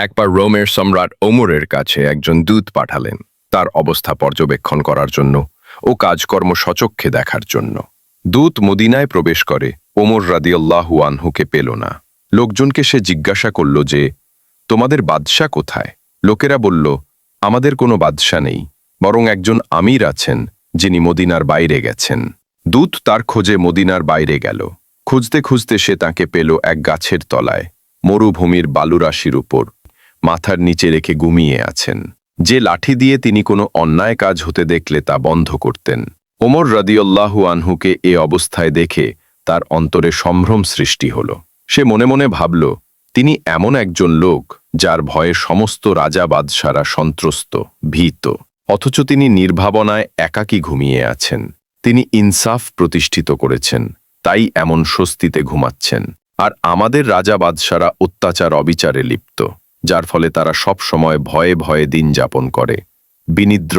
একবার রোমের সম্রাট ওমরের কাছে একজন দূত পাঠালেন তার অবস্থা পর্যবেক্ষণ করার জন্য ও কাজকর্ম সচক্ষে দেখার জন্য। দূত মদিনায় প্রবেশ করে ওমর রাদিয়াল্লাহু আনহুকে পেল না। লোকজনকে সে জিজ্ঞাসা করল যে, তোমাদের বাদশা কোথায়? লোকেরা বলল, আমাদের কোনো বাদশা নেই, বরং একজন আমির আছেন যিনি মদিনার বাইরে গেছেন। দূত তার খোঁজে মদিনার বাইরে গেল। খুঁজতে খুঁজতে সে তাকে পেল এক গাছের তলায়, মরুভূমির বালুরাশির উপর, মাথার নিচে রেখে ঘুমিয়ে আছেন। যে লাঠি দিয়ে তিনি কোনো অন্যায় কাজ হতে দেখলে তা বন্ধ করতেন। ওমর রাদিয়াল্লাহু আনহুকে এ অবস্থায় দেখে তার অন্তরে সম্ভ্রম সৃষ্টি হল। সে মনে মনে ভাবল, তিনি এমন একজন লোক যার ভয়ে সমস্ত রাজা বাদশারা সন্ত্রস্ত, ভীত, অথচ তিনি নির্ভাবনায় একাকী ঘুমিয়ে আছেন। তিনি ইনসাফ প্রতিষ্ঠিত করেছেন, তাই এমন স্বস্তিতে ঘুমাচ্ছেন। আর আমাদের রাজা বাদশারা অত্যাচার অবিচারে লিপ্ত, যার ফলে তারা সব সময় ভয়ে ভয়ে দিন যাপন করে। বিনিদ্র